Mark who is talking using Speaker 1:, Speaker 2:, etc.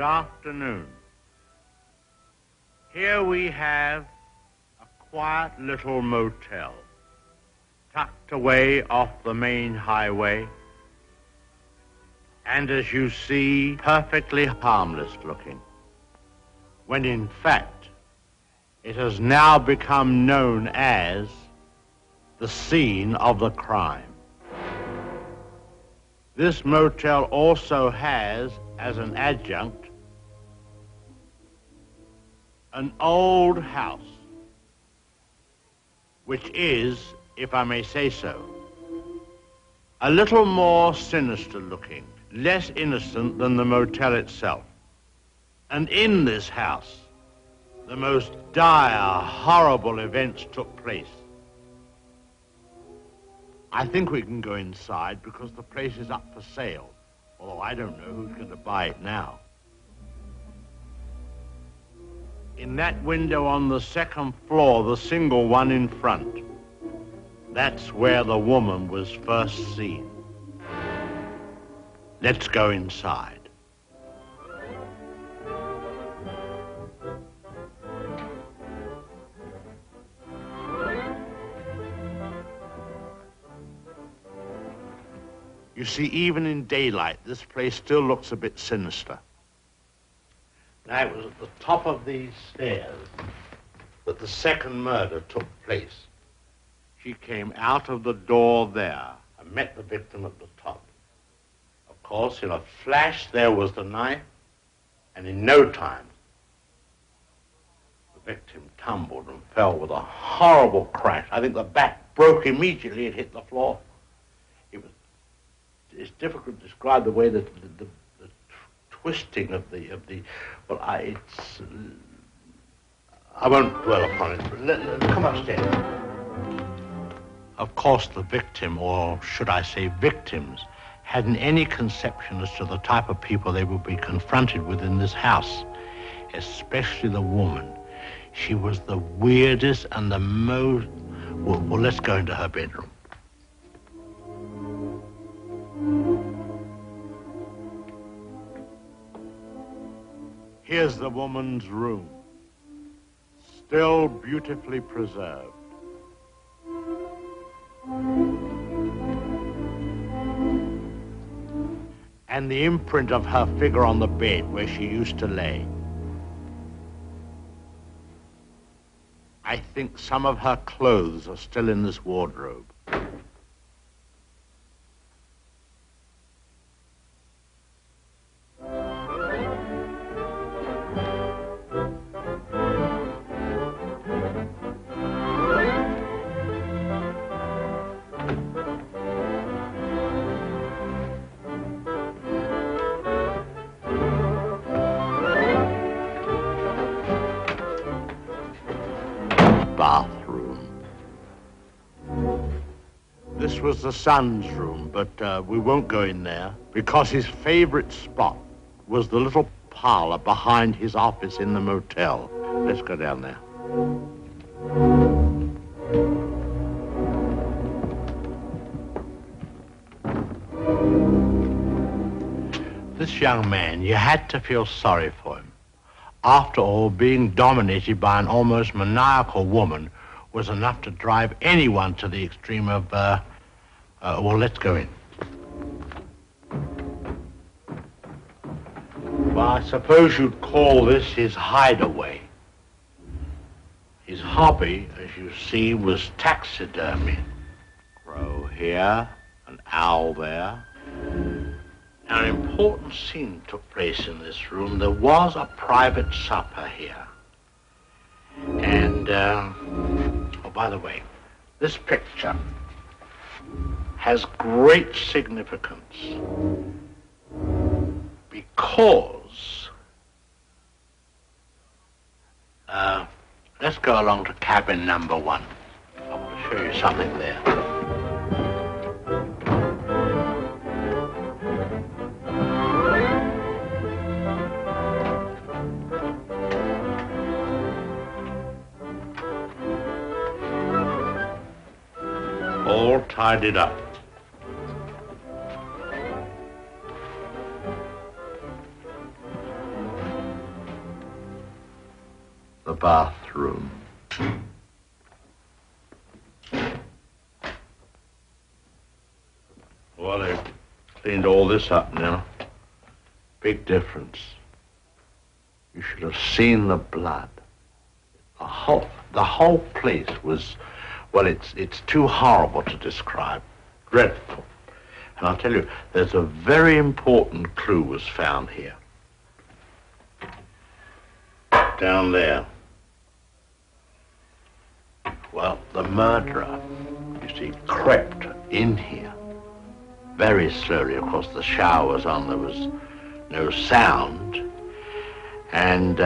Speaker 1: afternoon. Here we have a quiet little motel, tucked away off the main highway, and as you see, perfectly harmless looking, when in fact, it has now become known as the scene of the crime. This motel also has, as an adjunct, an old house, which is, if I may say so, a little more sinister looking, less innocent than the motel itself. And in this house, the most dire, horrible events took place. I think we can go inside because the place is up for sale, although I don't know who's going to buy it now. In that window on the second floor, the single one in front, that's where the woman was first seen. Let's go inside. You see, even in daylight, this place still looks a bit sinister. Now, it was at the top of these stairs that the second murder took place. She came out of the door there and met the victim at the top. Of course, in a flash, there was the knife, and in no time, the victim tumbled and fell with a horrible crash. I think the back broke immediately and hit the floor. It's difficult to describe the way that the twisting of the well, I won't dwell upon it. Come upstairs. Of course, the victim, or should I say victims, hadn't any conception as to the type of people they would be confronted with in this house, especially the woman. She was the weirdest and the most... Well, let's go into her bedroom. Here's the woman's room, still beautifully preserved. And the imprint of her figure on the bed where she used to lay. I think some of her clothes are still in this wardrobe. Bathroom. This was the son's room, but we won't go in there because his favorite spot was the little parlor behind his office in the motel. Let's go down there. This young man, you had to feel sorry for him. After all, being dominated by an almost maniacal woman was enough to drive anyone to the extreme of, well, let's go in. Well, I suppose you'd call this his hideaway. His hobby, as you see, was taxidermy. Crow here, an owl there. An important scene took place in this room. There was a private supper here. And, oh, by the way, this picture has great significance because, let's go along to cabin number 1. I want to show you something there. All tidied up. the bathroom. Well, they cleaned all this up now. Big difference. You should have seen the blood. The whole place was, well, it's too horrible to describe. Dreadful. And I'll tell you, there's a very important clue was found here. Down there. Well, the murderer, you see, crept in here very slowly. Of course, the shower was on. There was no sound. And